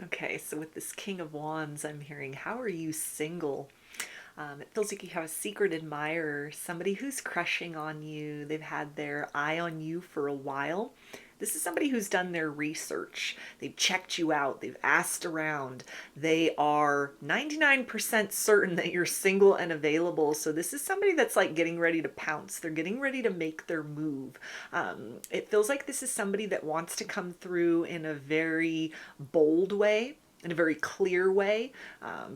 Okay, so with this King of Wands, I'm hearing, how are you single? It feels like you have a secret admirer, somebody who's crushing on you. They've had their eye on you for a while. This is somebody who's done their research. They've checked you out. They've asked around. They are 99% certain that you're single and available. So this is somebody that's like getting ready to pounce. They're getting ready to make their move. It feels like this is somebody that wants to come through in a very bold way, in a very clear way,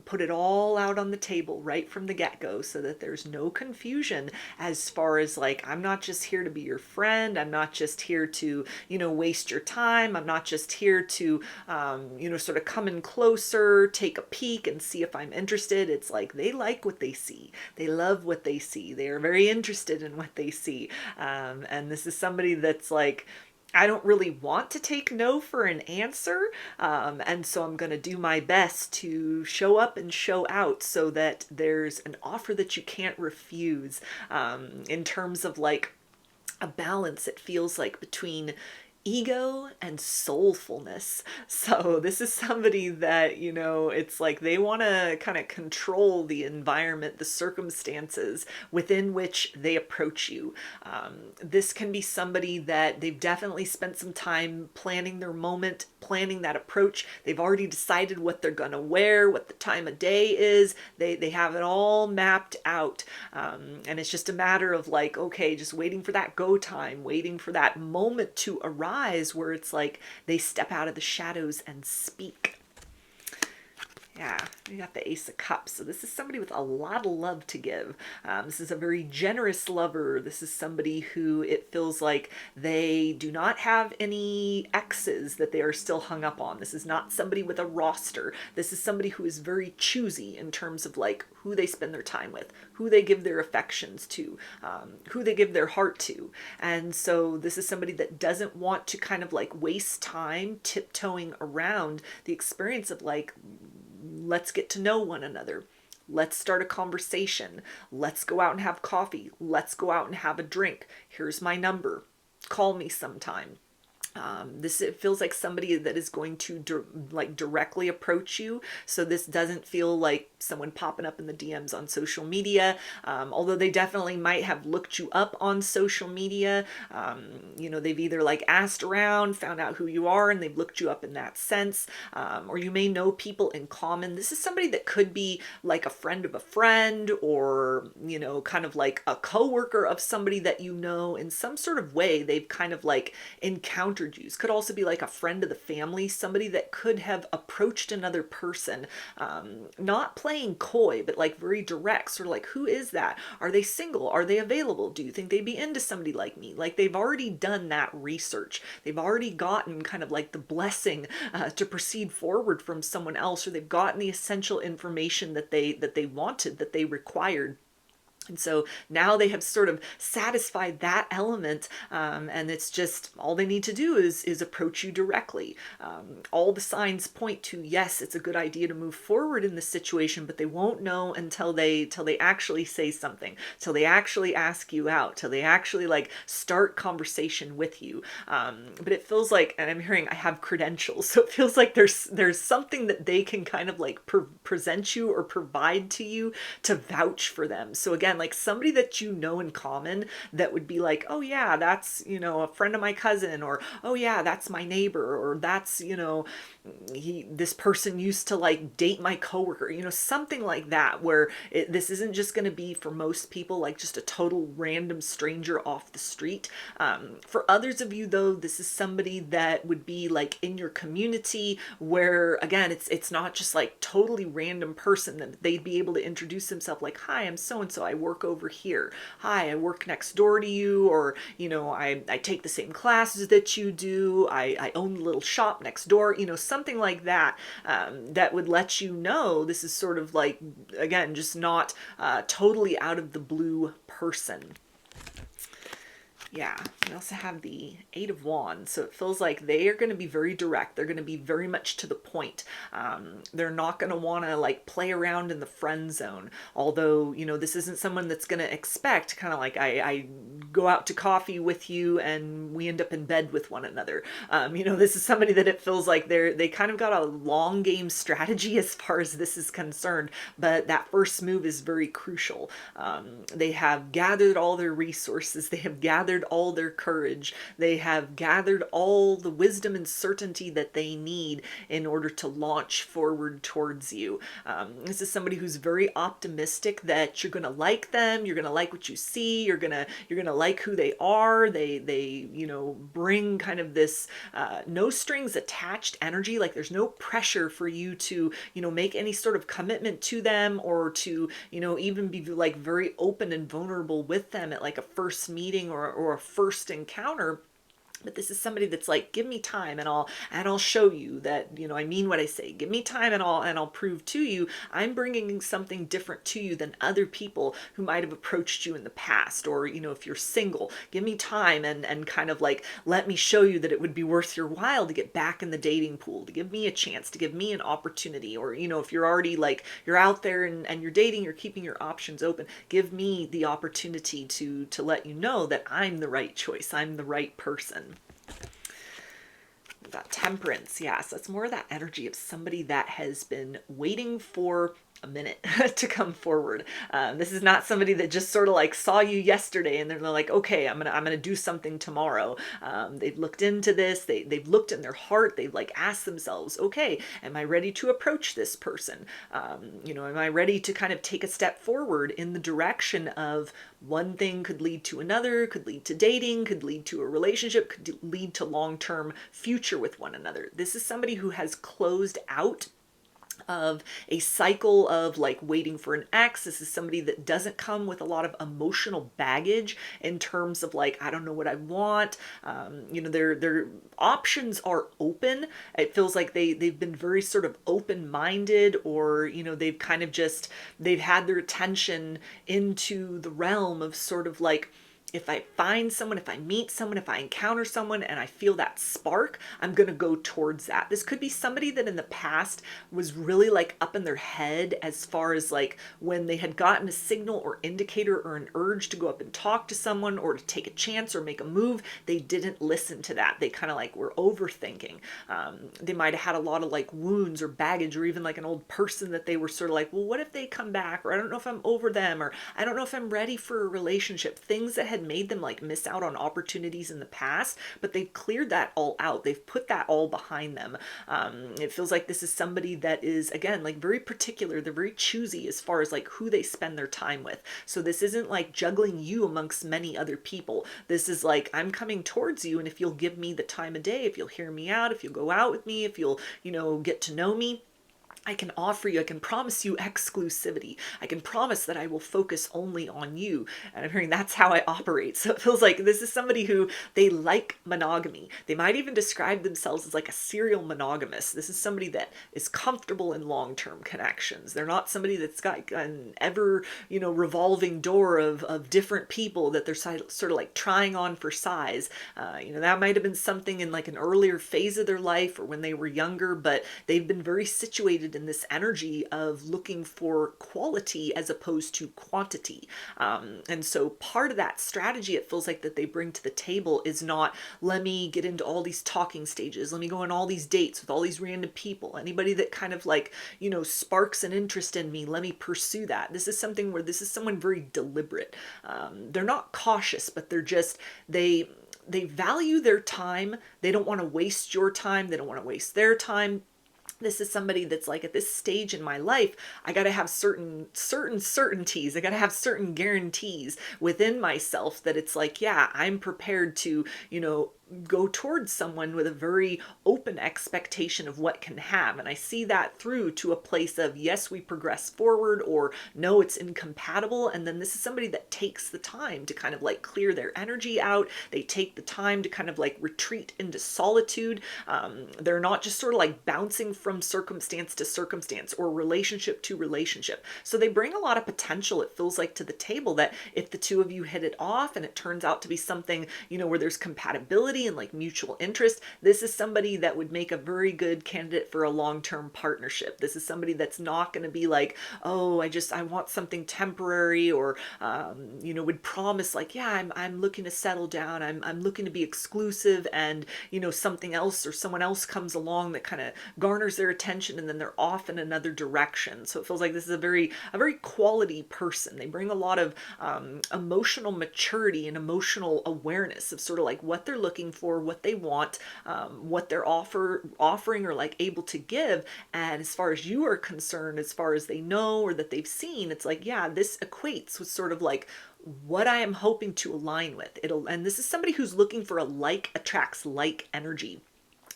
put it all out on the table right from the get-go so that there's no confusion as far as like, I'm not just here to be your friend. I'm not just here to, waste your time. I'm not just here to, sort of come in closer, take a peek and see if I'm interested. It's like they like what they see. They love what they see. They are very interested in what they see. And this is somebody that's like, I don't really want to take no for an answer. And so I'm going to do my best to show up and show out so that there's an offer that you can't refuse. In terms of like a balance, it feels like between ego and soulfulness. So this is somebody that, it's like they want to kind of control the environment, the circumstances within which they approach you. This can be somebody that they've definitely spent some time planning their moment, planning that approach. They've already decided what they're going to wear, what the time of day is. They have it all mapped out. And it's just a matter of like, okay, just waiting for that go time, waiting for that moment to arrive where it's like they step out of the shadows and speak. Yeah, you got the Ace of Cups. So this is somebody with a lot of love to give. This is a very generous lover. This is somebody who it feels like they do not have any exes that they are still hung up on. This is not somebody with a roster. This is somebody who is very choosy in terms of like who they spend their time with, who they give their affections to, who they give their heart to. And so this is somebody that doesn't want to kind of like waste time tiptoeing around the experience of like, let's get to know one another. Let's start a conversation. Let's go out and have coffee. Let's go out and have a drink. Here's my number. Call me sometime. It feels like somebody that is going to directly approach you. So this doesn't feel like someone popping up in the DMs on social media. Although they definitely might have looked you up on social media. They've either like asked around, found out who you are, and they've looked you up in that sense. Or you may know people in common. This is somebody that could be like a friend of a friend, or, kind of like a coworker of somebody that you know in some sort of way. They've kind of like encountered you. Could also be like a friend of the family, somebody that could have approached another person, not playing coy, but like very direct, sort of like, who is that? Are they single? Are they available? Do you think they'd be into somebody like me? Like they've already done that research. They've already gotten kind of like the blessing to proceed forward from someone else, or they've gotten the essential information that they wanted, that they required. And so now they have sort of satisfied that element, and it's just all they need to do is approach you directly. All the signs point to, yes, it's a good idea to move forward in this situation, but they won't know until they actually say something, till they actually ask you out, till they actually like start conversation with you. But it feels like, and I'm hearing I have credentials, so it feels like there's something that they can kind of like present you or provide to you to vouch for them. So again, like somebody that you know in common that would be like, oh yeah, that's, a friend of my cousin, or oh yeah, that's my neighbor, or that's, this person used to like date my coworker, something like that, where this isn't just going to be for most people like just a total random stranger off the street. For others of you though, this is somebody that would be like in your community, where again, it's not just like totally random person that they'd be able to introduce themselves like, hi, I'm so and so, I work over here. Hi, I work next door to you, or I take the same classes that you do. I own a little shop next door, something like that, that would let you know this is sort of like, again, just not totally out of the blue person. Yeah, we also have the Eight of Wands. So it feels like they are going to be very direct. They're going to be very much to the point. They're not going to want to like play around in the friend zone. Although, this isn't someone that's going to expect kind of like I go out to coffee with you and we end up in bed with one another. This is somebody that it feels like they kind of got a long game strategy as far as this is concerned. But that first move is very crucial. They have gathered all their resources. They have gathered all their courage. They have gathered all the wisdom and certainty that they need in order to launch forward towards you. This is somebody who's very optimistic that you're going to like them. You're going to like what you see. You're gonna like who they are. They bring kind of this no strings attached energy. Like there's no pressure for you to make any sort of commitment to them, or to even be like very open and vulnerable with them at like a first meeting or a first encounter. But this is somebody that's like, give me time and I'll show you that, I mean what I say. Give me time and I'll prove to you I'm bringing something different to you than other people who might have approached you in the past. Or, if you're single, give me time and kind of like, let me show you that it would be worth your while to get back in the dating pool, to give me a chance, to give me an opportunity. Or, if you're already like, you're out there and you're dating, you're keeping your options open, give me the opportunity to let you know that I'm the right choice. I'm the right person. That Temperance, yeah, so it's more of that energy of somebody that has been waiting for a minute to come forward. This is not somebody that just sort of like saw you yesterday and they're like, okay, I'm gonna do something tomorrow. They've looked into this. They've looked in their heart. They've like asked themselves, okay, am I ready to approach this person? Am I ready to kind of take a step forward in the direction of one thing could lead to another, could lead to dating, could lead to a relationship, could lead to long-term future with one another. This is somebody who has closed out of a cycle of like waiting for an ex. This is somebody that doesn't come with a lot of emotional baggage in terms of like, I don't know what I want. Their options are open. It feels like they've been very sort of open-minded, or they've kind of just they've had their attention into the realm of sort of like, if I find someone, if I meet someone, if I encounter someone and I feel that spark, I'm going to go towards that. This could be somebody that in the past was really like up in their head as far as like when they had gotten a signal or indicator or an urge to go up and talk to someone or to take a chance or make a move, they didn't listen to that. They kind of like were overthinking. They might have had a lot of like wounds or baggage, or even like an old person that they were sort of like, well, what if they come back? Or I don't know if I'm over them, or I don't know if I'm ready for a relationship. Things that had made them like miss out on opportunities in the past, but they've cleared that all out. They've put that all behind them. It feels like this is somebody that is, again, like very particular. They're very choosy as far as like who they spend their time with. So this isn't like juggling you amongst many other people. This is like, I'm coming towards you, and if you'll give me the time of day, if you'll hear me out, if you'll go out with me, if you'll, get to know me, I can offer you, I can promise you exclusivity. I can promise that I will focus only on you. And I'm hearing that's how I operate. So it feels like this is somebody who they like monogamy. They might even describe themselves as like a serial monogamous. This is somebody that is comfortable in long-term connections. They're not somebody that's got an ever, revolving door of different people that they're sort of like trying on for size. That might have been something in like an earlier phase of their life or when they were younger, but they've been very situated in this energy of looking for quality as opposed to quantity. And so part of that strategy, it feels like that they bring to the table is not, let me get into all these talking stages. Let me go on all these dates with all these random people. Anybody that kind of like, sparks an interest in me, let me pursue that. This is something where this is someone very deliberate. They're not cautious, but they're just, they value their time. They don't want to waste your time. They don't want to waste their time. This is somebody that's like, at this stage in my life, I got to have certain certainties. I got to have certain guarantees within myself that it's like, yeah, I'm prepared to, go towards someone with a very open expectation of what can have. And I see that through to a place of, yes, we progress forward, or no, it's incompatible. And then this is somebody that takes the time to kind of like clear their energy out. They take the time to kind of like retreat into solitude. They're not just sort of like bouncing from circumstance to circumstance or relationship to relationship. So they bring a lot of potential, it feels like, to the table, that if the two of you hit it off and it turns out to be something, where there's compatibility and like mutual interest, this is somebody that would make a very good candidate for a long-term partnership. This is somebody that's not going to be like, oh, I want something temporary, or would promise like, yeah, I'm looking to settle down, I'm looking to be exclusive, and something else or someone else comes along that kind of garners their attention, and then they're off in another direction. So it feels like this is a very quality person. They bring a lot of emotional maturity and emotional awareness of sort of like what they're looking for, what they want, what they're offering or like able to give. And as far as you are concerned, as far as they know or that they've seen, it's like, yeah, this equates with sort of like what I am hoping to align with. And this is somebody who's looking for a like attracts like energy.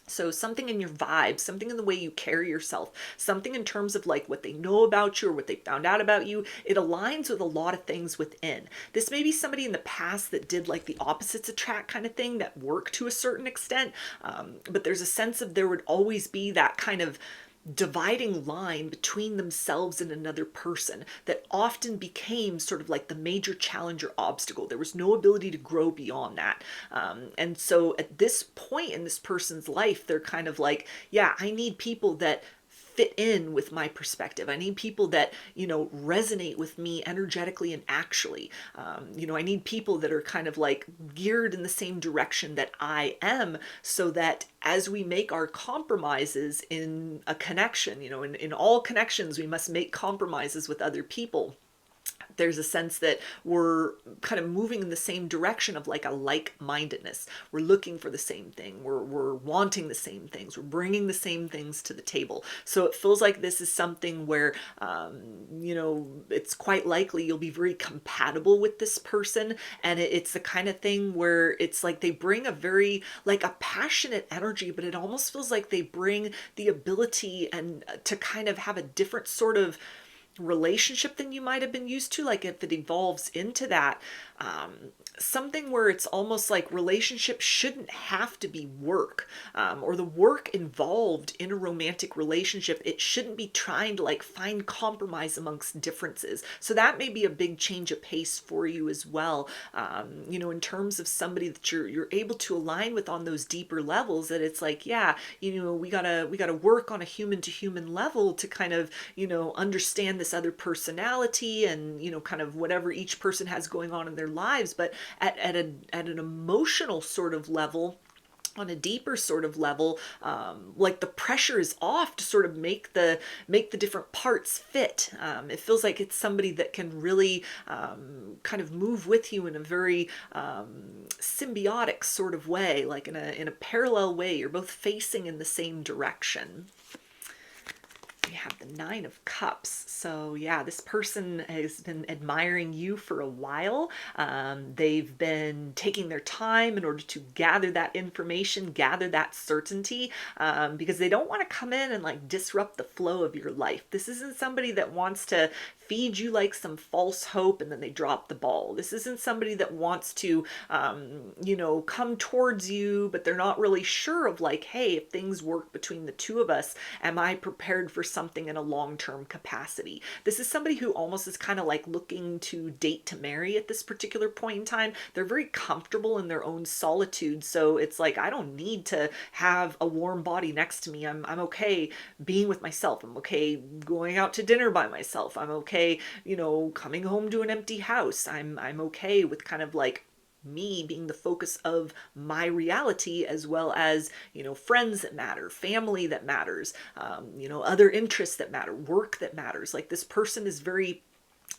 So something in your vibe, something in the way you carry yourself, something in terms of like what they know about you or what they found out about you, it aligns with a lot of things within. This may be somebody in the past that did like the opposites attract kind of thing that worked to a certain extent, but there's a sense of there would always be that kind of dividing line between themselves and another person that often became sort of like the major challenge or obstacle. There was no ability to grow beyond that. And so at this point in this person's life, they're kind of like, yeah, I need people that fit in with my perspective. I need people that, resonate with me energetically and actually. I need people that are kind of like geared in the same direction that I am, so that as we make our compromises in a connection, in all connections, we must make compromises with other people. There's a sense that we're kind of moving in the same direction of like a like-mindedness. We're looking for the same thing. We're wanting the same things. We're bringing the same things to the table. So it feels like this is something where, it's quite likely you'll be very compatible with this person. And it's the kind of thing where it's like they bring a very, like a passionate energy, but it almost feels like they bring the ability and to kind of have a different sort of relationship than you might have been used to, like if it evolves into that, something where it's almost like relationships shouldn't have to be work, or the work involved in a romantic relationship, it shouldn't be trying to like find compromise amongst differences. So that may be a big change of pace for you as well, in terms of somebody that you're able to align with on those deeper levels, that it's like, yeah, we gotta work on a human to human level to kind of understand this other personality and kind of whatever each person has going on in their lives. But at an emotional sort of level, on a deeper sort of level, like the pressure is off to sort of make the different parts fit. It feels like it's somebody that can really kind of move with you in a very symbiotic sort of way, like in a parallel way. You're both facing in the same direction. We have the Nine of Cups. So yeah, this person has been admiring you for a while. They've been taking their time in order to gather that information, gather that certainty, because they don't want to come in and like disrupt the flow of your life. This isn't somebody that wants to feed you like some false hope and then they drop the ball. This isn't somebody that wants to, come towards you, but they're not really sure of like, hey, if things work between the two of us, am I prepared for something in a long-term capacity? This is somebody who almost is kind of like looking to date to marry at this particular point in time. They're very comfortable in their own solitude. So it's like, I don't need to have a warm body next to me. I'm okay being with myself. I'm okay going out to dinner by myself. I'm okay, coming home to an empty house. I'm okay with kind of like me being the focus of my reality, as well as friends that matter, family that matters, other interests that matter, work that matters. Like this person is very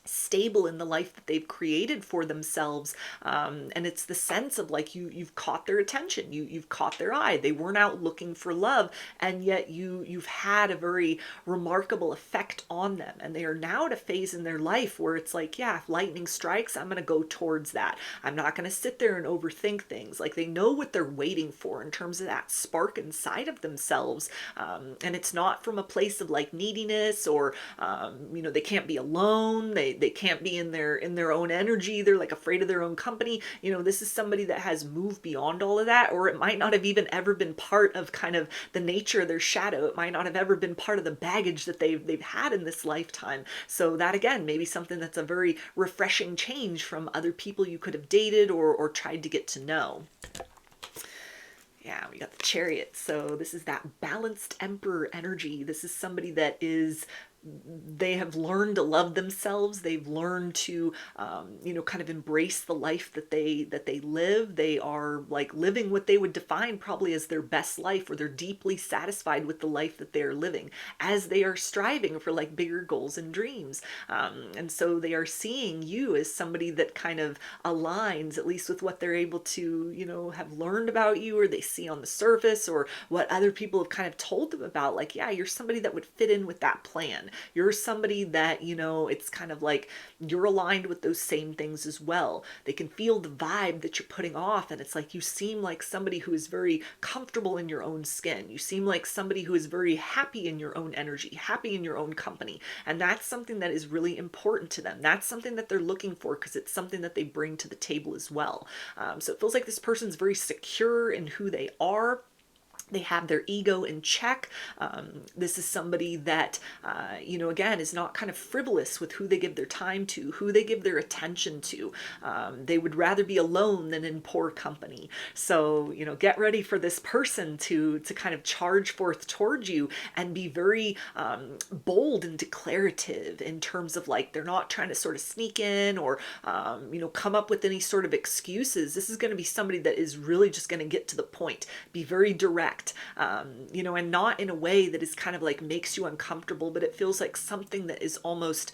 stable in the life that they've created for themselves. And it's the sense of like you've caught their attention, you've caught their eye. They weren't out looking for love, and yet you've had a very remarkable effect on them. And they are now at a phase in their life where it's like, yeah, if lightning strikes, I'm going to go towards that. I'm not going to sit there and overthink things. Like, they know what they're waiting for in terms of that spark inside of themselves. And it's not from a place of like neediness or they can't be alone. They can't be in their own energy. They're like afraid of their own company. This is somebody that has moved beyond all of that, or it might not have even ever been part of kind of the nature of their shadow. It might not have ever been part of the baggage that they've had in this lifetime. So that, again, maybe something that's a very refreshing change from other people you could have dated or tried to get to know. Yeah, we got the Chariot. So this is that balanced emperor energy. This is somebody that they have learned to love themselves. They've learned to, kind of embrace the life that they live. They are like living what they would define probably as their best life, or they're deeply satisfied with the life that they are living as they are striving for like bigger goals and dreams. And so they are seeing you as somebody that kind of aligns, at least with what they're able to, have learned about you, or they see on the surface, or what other people have kind of told them about. Like, yeah, you're somebody that would fit in with that plan. You're somebody that, it's kind of like you're aligned with those same things as well. They can feel the vibe that you're putting off, and it's like you seem like somebody who is very comfortable in your own skin. You seem like somebody who is very happy in your own energy, happy in your own company. And that's something that is really important to them. That's something that they're looking for, because it's something that they bring to the table as well. So it feels like this person's very secure in who they are. They have their ego in check. This is somebody that, again, is not kind of frivolous with who they give their time to, who they give their attention to. They would rather be alone than in poor company. So, get ready for this person to kind of charge forth towards you and be very bold and declarative in terms of like, they're not trying to sort of sneak in or, come up with any sort of excuses. This is going to be somebody that is really just going to get to the point, be very direct. And not in a way that is kind of like makes you uncomfortable, but it feels like something that is almost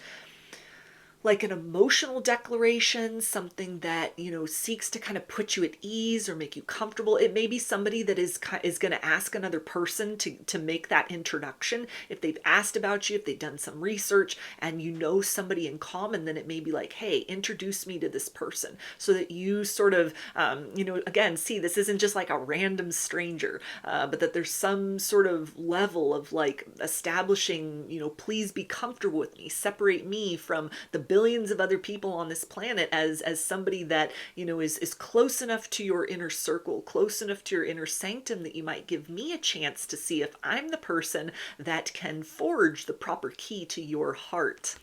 like an emotional declaration, something that, seeks to kind of put you at ease or make you comfortable. It may be somebody that is going to ask another person to make that introduction. If they've asked about you, if they've done some research and somebody in common, then it may be like, hey, introduce me to this person, so that you sort of, again, see, this isn't just like a random stranger, but that there's some sort of level of like establishing, please be comfortable with me, separate me from the billions of other people on this planet as somebody that is close enough to your inner circle, close enough to your inner sanctum, that you might give me a chance to see if I'm the person that can forge the proper key to your heart.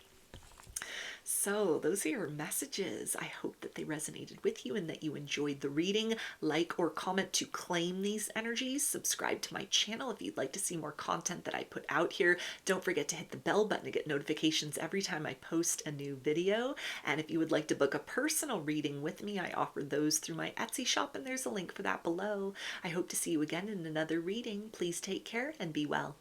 So those are your messages. I hope that they resonated with you and that you enjoyed the reading. Like or comment to claim these energies. Subscribe to my channel if you'd like to see more content that I put out here. Don't forget to hit the bell button to get notifications every time I post a new video. And if you would like to book a personal reading with me, I offer those through my Etsy shop, and there's a link for that below. I hope to see you again in another reading. Please take care and be well.